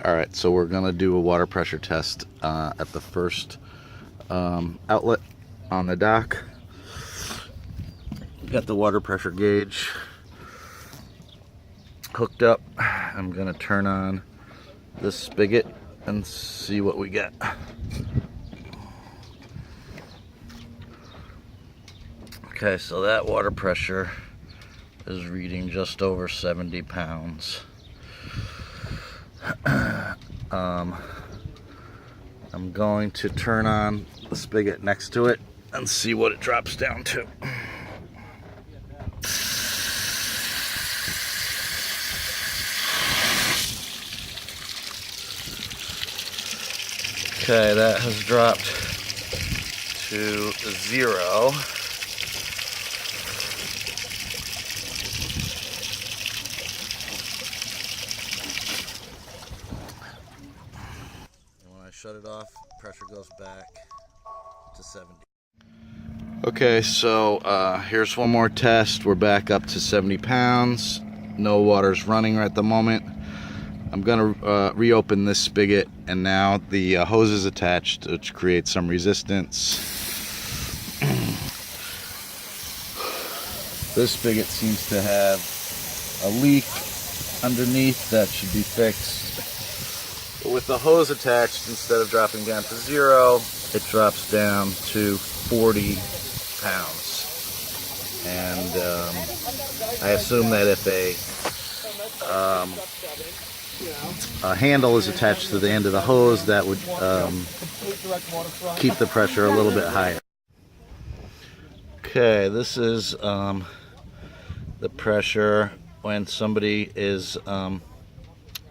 Alright, so we're going to do a water pressure test at the first outlet on the dock. Got the water pressure gauge hooked up. I'm going to turn on this spigot and see what we get. Okay, so that water pressure is reading just over 70 pounds. I'm going to turn on the spigot next to it and see what it drops down to. Okay, that has dropped to 0. Shut it off, pressure goes back to 70. Okay, so here's one more test. We're back up to 70 pounds. No water's running right at the moment. I'm gonna reopen this spigot, and now the hose is attached, which creates some resistance. This spigot seems to have a leak underneath that should be fixed. With the hose attached, instead of dropping down to 0, it drops down to 40 pounds. And I assume that if a handle is attached to the end of the hose, that would keep the pressure a little bit higher. Okay, this is the pressure when somebody is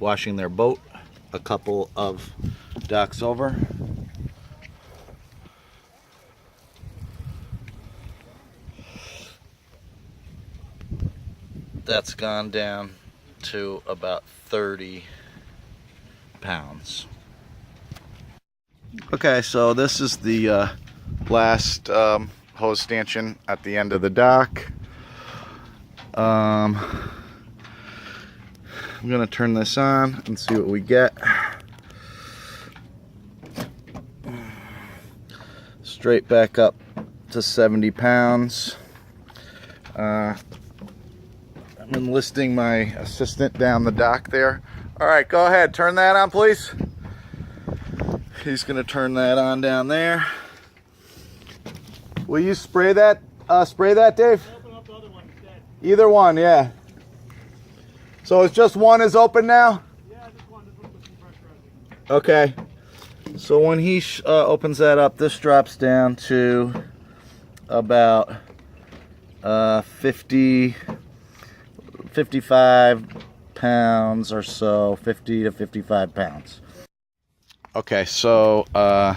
washing their boat a couple of docks over. That's gone down to about 30 pounds. Okay, so this is the last hose stanchion at the end of the dock. I'm gonna turn this on and see what we get. Straight back up to 70 pounds. I'm enlisting my assistant down the dock there. All right, go ahead, turn that on, please. He's gonna turn that on down there. Will you spray that? Dave? Open up the other one instead. Either one, yeah. So it's just one is open now? Yeah, just one. This one puts some pressure on it. Okay. So when he opens that up, this drops down to about 55 pounds or so, 50 to 55 pounds. Okay, so the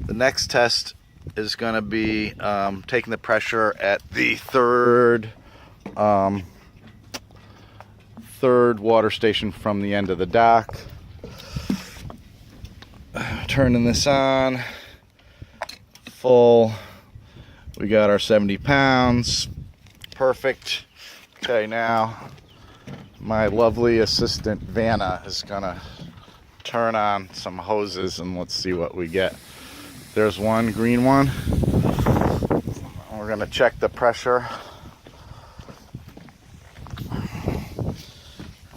next test is going to be taking the pressure at the third water station from the end of the dock. Turning this on full. We got our 70 pounds. Perfect. Okay, now my lovely assistant Vanna is gonna turn on some hoses and let's see what we get. There's one green one. We're gonna check the pressure.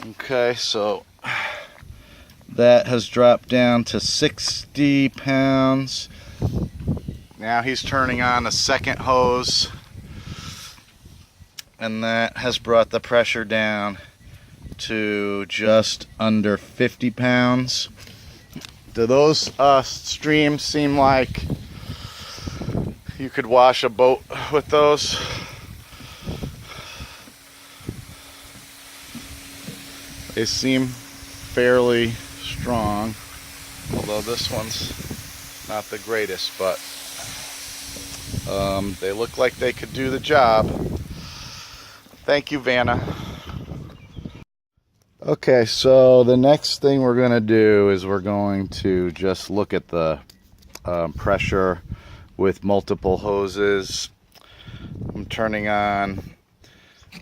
Okay, so that has dropped down to 60 pounds. Now he's turning on a second hose, and that has brought the pressure down to just under 50 pounds. Do those streams seem like you could wash a boat with those? They seem fairly strong, although this one's not the greatest, but they look like they could do the job. Thank you, Vanna. Okay, so the next thing we're going to do is we're going to just look at the pressure with multiple hoses. I'm turning on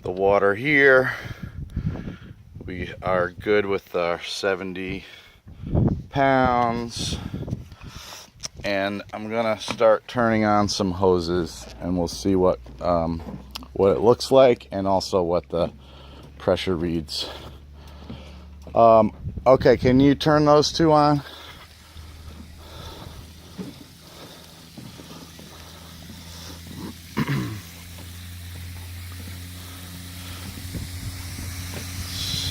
the water here. We are good with our 70 pounds. And I'm gonna start turning on some hoses, and we'll see what it looks like, and also what the pressure reads. Okay, can you turn those two on?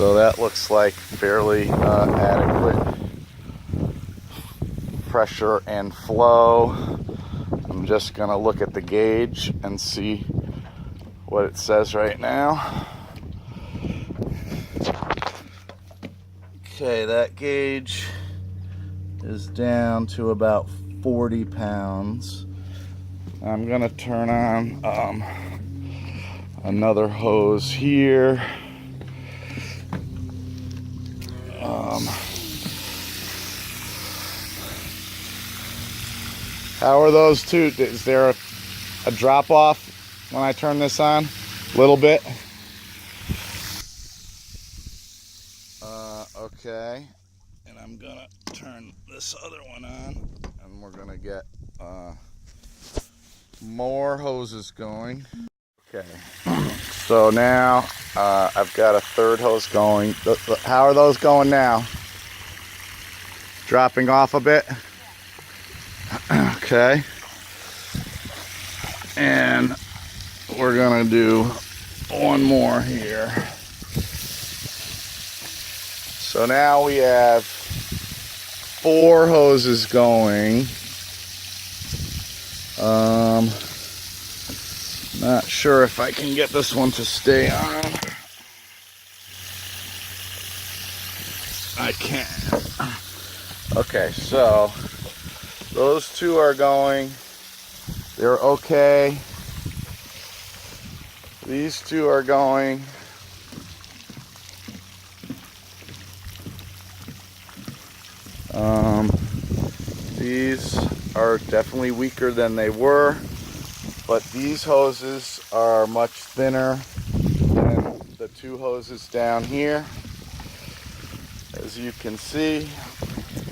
So that looks like fairly adequate pressure and flow. I'm just gonna look at the gauge and see what it says right now. Okay, that gauge is down to about 40 pounds. I'm gonna turn on another hose here. How are those two? Is there a drop off when I turn this on? A little bit. Okay. And I'm gonna turn this other one on, and we're gonna get more hoses going. Okay. So now I've got a third hose going. How are those going now? Dropping off a bit? Okay. And we're gonna do one more here. So now we have 4 hoses going. Not sure if I can get this one to stay on. I can. Okay, so those 2 are going. They're okay. These 2 are going. These are definitely weaker than they were, but these hoses are much thinner than the 2 hoses down here, as you can see.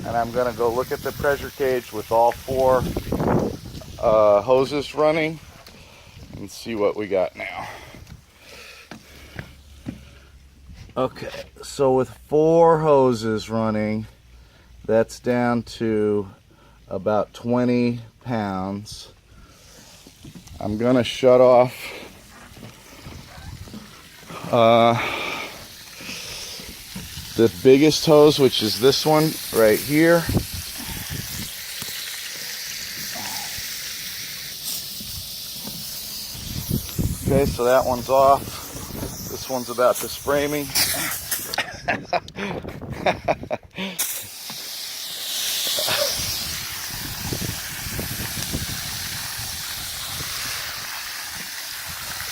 And I'm gonna go look at the pressure gauge with all 4 hoses running and see what we got now. Okay, so with 4 hoses running, that's down to about 20 pounds. I'm gonna shut off the biggest hose, which is this one right here. Okay, so that one's off. This one's about to spray me.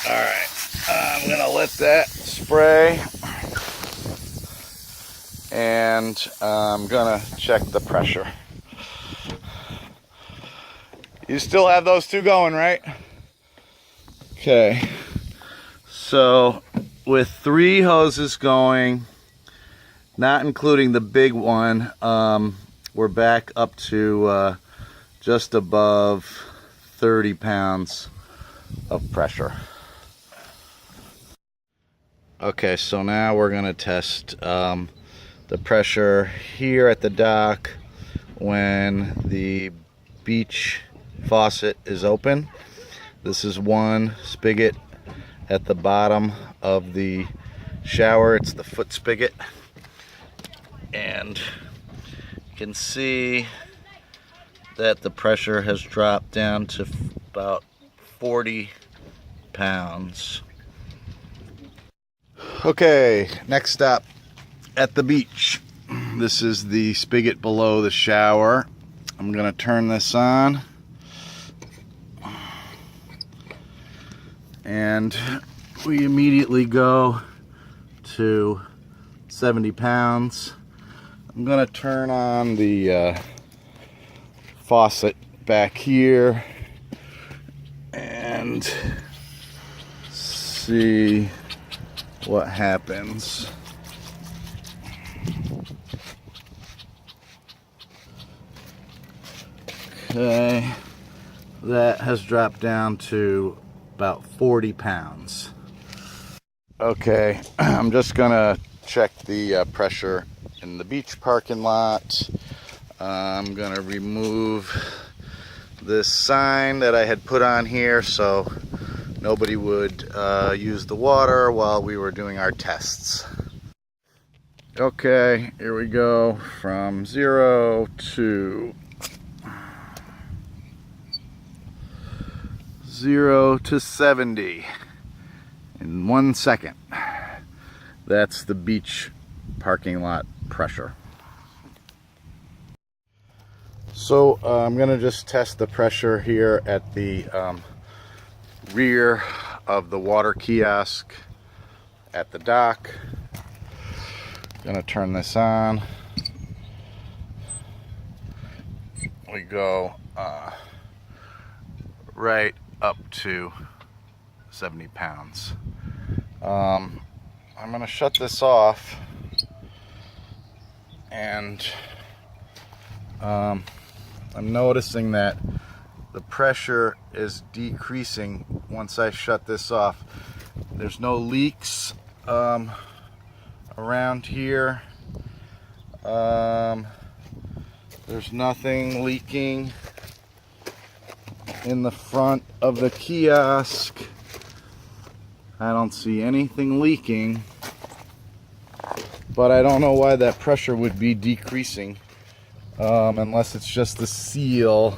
Alright, I'm gonna let that spray, and I'm gonna check the pressure. You still have those 2 going, right? Okay, so with 3 hoses going, not including the big one, we're back up to just above 30 pounds of pressure. Okay, so now we're gonna test the pressure here at the dock when the beach faucet is open. This is one spigot at the bottom of the shower. It's the foot spigot, and you can see that the pressure has dropped down to about 40 pounds. Okay, next stop at the beach. This is the spigot below the shower. I'm gonna turn this on, and we immediately go to 70 pounds. I'm gonna turn on the faucet back here and see what happens. Okay, that has dropped down to about 40 pounds. Okay, I'm just gonna check the pressure in the beach parking lot. I'm gonna remove this sign that I had put on here so nobody would use the water while we were doing our tests. Okay, here we go from 0 to 70 in 1 second. That's the beach parking lot pressure. So I'm gonna just test the pressure here at the rear of the water kiosk at the dock. Gonna turn this on. We go right up to 70 pounds. I'm gonna shut this off, and I'm noticing that the pressure is decreasing once I shut this off. There's no leaks around here. There's nothing leaking in the front of the kiosk. I don't see anything leaking, but I don't know why that pressure would be decreasing, unless it's just the seal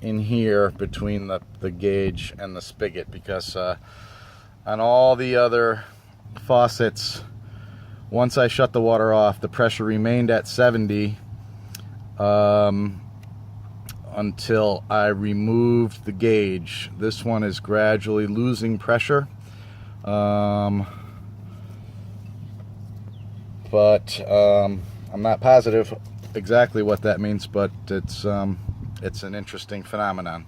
in here between the gauge and the spigot, because on all the other faucets, once I shut the water off, the pressure remained at 70 until I removed the gauge. This one is gradually losing pressure, but I'm not positive exactly what that means, but it's an interesting phenomenon.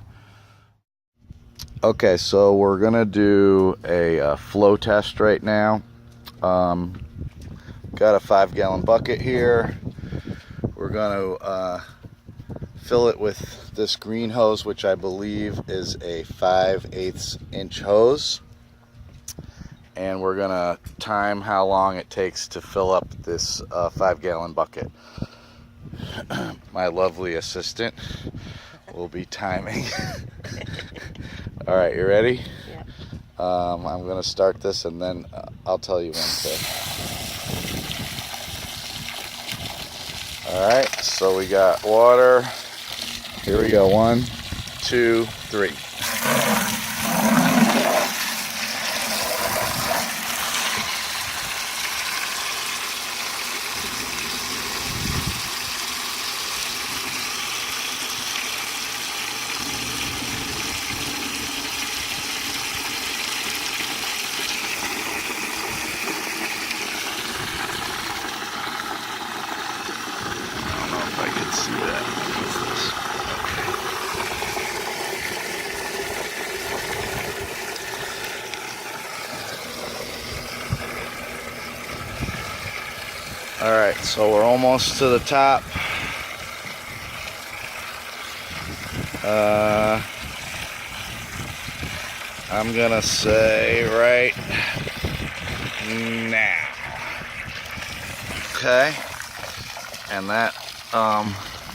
Okay, so we're gonna do a flow test right now. Got a 5-gallon bucket here. We're gonna fill it with this green hose, which I believe is a 5/8 inch hose, and we're gonna time how long it takes to fill up this 5-gallon bucket. My lovely assistant will be timing. All right, you ready? Yeah. I'm gonna start this, and then I'll tell you when to. All right, so we got water. Here we go. 1, 2, 3. I can see that. What's this? Okay. All right, so we're almost to the top. I'm gonna say right now. Okay, and that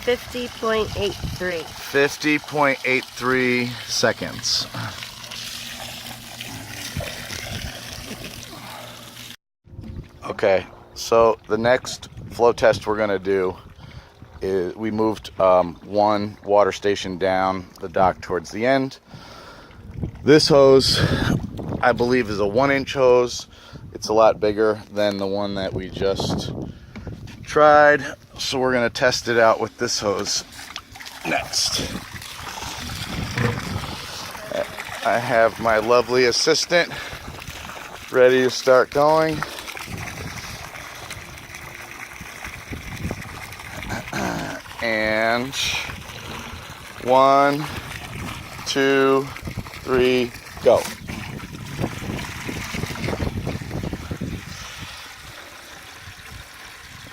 50.83. 50.83 seconds. Okay, so the next flow test we're gonna do is we moved one water station down the dock towards the end. This hose, I believe, is a 1-inch hose. It's a lot bigger than the one that we just tried, so we're gonna test it out with this hose next. I have my lovely assistant ready to start going. And 1, 2, 3, go.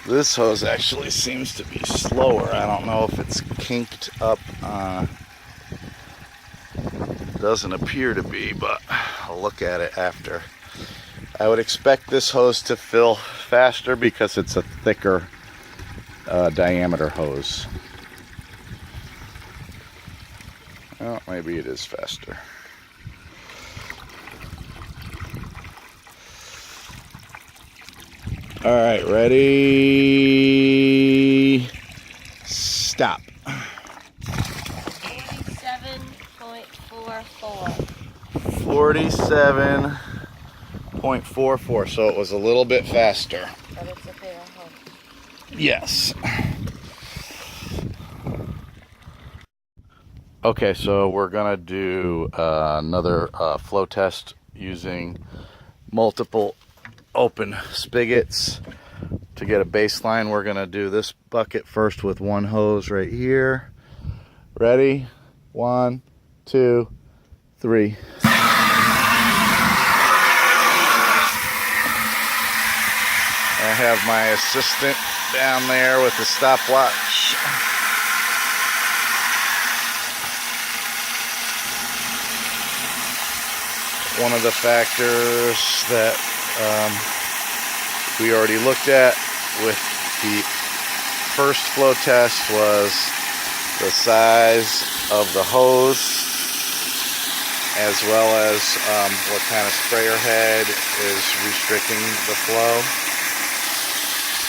This hose actually seems to be slower. I don't know if it's kinked up. Doesn't appear to be, but I'll look at it after. I would expect this hose to fill faster because it's a thicker diameter hose. Well, maybe it is faster. All right, ready? Stop. 47.44. 47.44, so it was a little bit faster. But it's a bigger hole. Yes. Okay, so we're gonna do another flow test using multiple open spigots to get a baseline. We're gonna do this bucket first with one hose right here. Ready? 1, 2, 3. I have my assistant down there with the stopwatch. One of the factors that we already looked at with the first flow test was the size of the hose, as well as what kind of sprayer head is restricting the flow.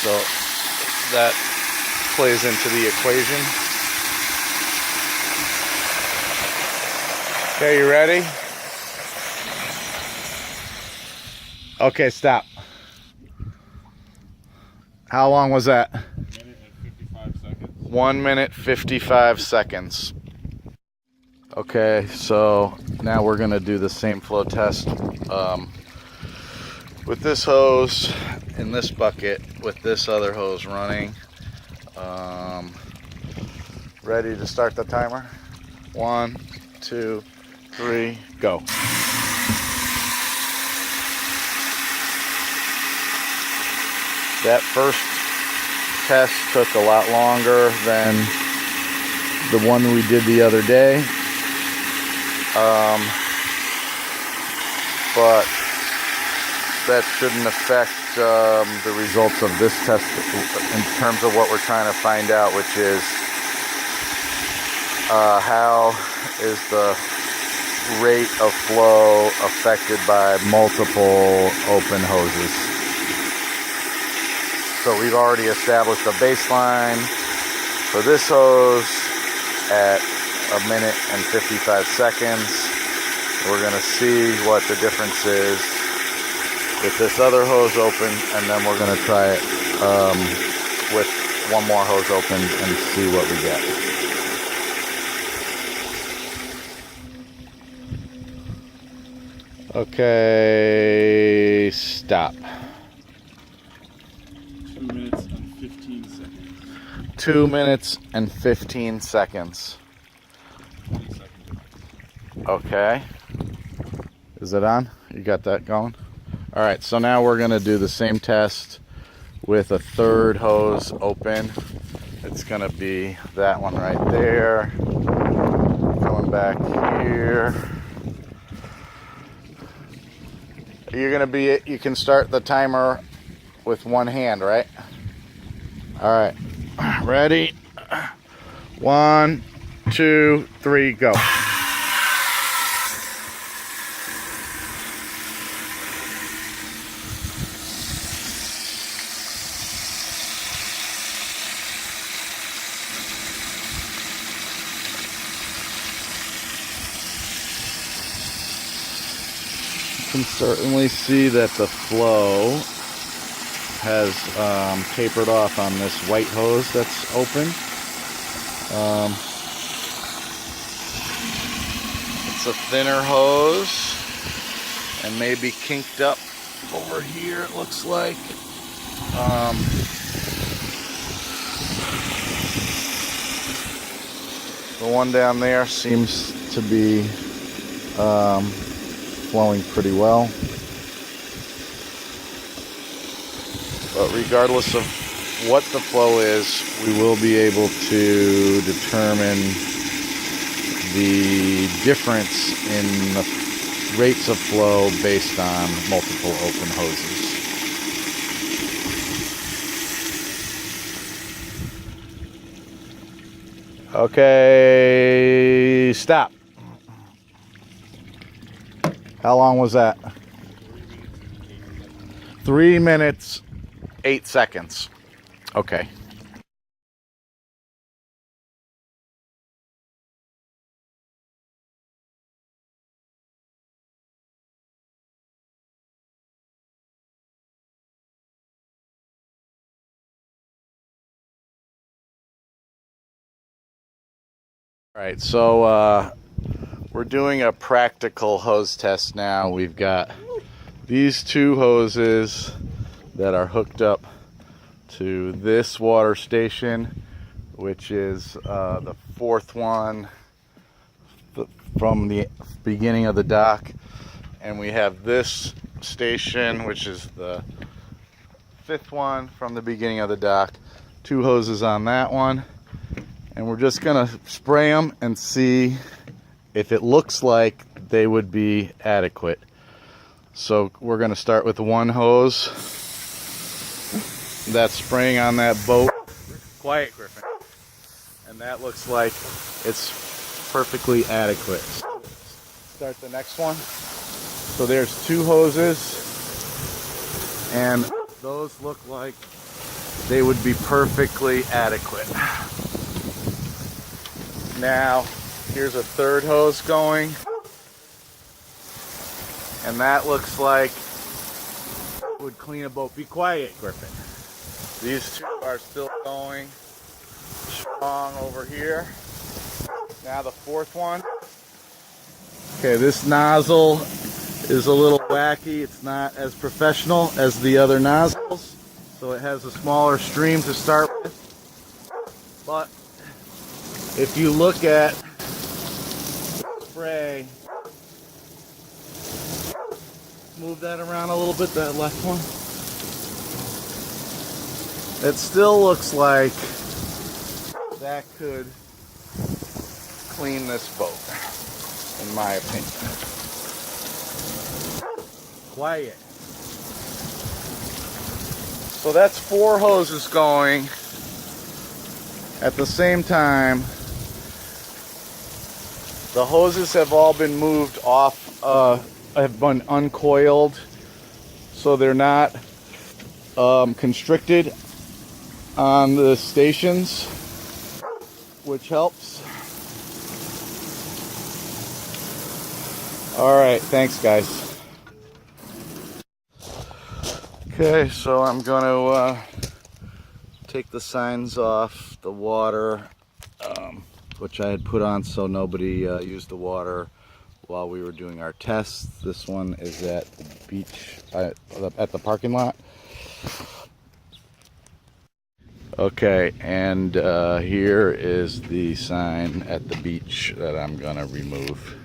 So that plays into the equation. Okay, you ready? Okay, stop. How long was that? 1 minute 55 seconds. Okay, so now we're gonna do the same flow test with this hose in this bucket with this other hose running. Ready to start the timer? 1, 2, 3, go. That first test took a lot longer than the one we did the other day. But that shouldn't affect the results of this test in terms of what we're trying to find out, which is how is the rate of flow affected by multiple open hoses. So we've already established a baseline for this hose at 1 minute and 55 seconds. We're going to see what the difference is with this other hose open, and then we're going to try it with one more hose open and see what we get. Okay, stop. 2 minutes and 15 seconds. 2 minutes and 15 seconds. 20 seconds. Okay. Is it on? You got that going? All right, so now we're gonna do the same test with a third hose open. It's gonna be that one right there. Coming back here. You can start the timer with one hand, right? All right, ready? 1, 2, 3, go. You can certainly see that the flow has tapered off on this white hose that's open. It's a thinner hose and maybe kinked up over here, it looks like. The one down there seems to be flowing pretty well. But regardless of what the flow is, we will be able to determine the difference in the rates of flow based on multiple open hoses. Okay, stop. How long was that? 3 minutes, 8 seconds. Okay. All right, so we're doing a practical hose test now. We've got these two hoses that are hooked up to this water station, which is the fourth one from the beginning of the dock. And we have this station, which is the fifth one from the beginning of the dock. Two hoses on that one. And we're just gonna spray them and see if it looks like they would be adequate. So we're gonna start with one hose that's spraying on that boat. Quiet, Griffin. And that looks like it's perfectly adequate. Start the next one. So there's two hoses, and those look like they would be perfectly adequate. Now, here's a third hose going, and that looks like it would clean a boat. Be quiet, Griffin. These two are still going strong over here. Now the fourth one. Okay, this nozzle is a little wacky. It's not as professional as the other nozzles, so it has a smaller stream to start with. But if you look at the spray, move that around a little bit, that left one. It still looks like that could clean this boat, in my opinion. Quiet. So that's four hoses going at the same time. The hoses have all been moved off, have been uncoiled, so they're not constricted on the stations, which helps. All right, thanks guys. Okay, so I'm gonna take the signs off the water, which I had put on so nobody used the water while we were doing our tests. This one is at the beach, at the parking lot. Okay, and here is the sign at the beach that I'm gonna remove.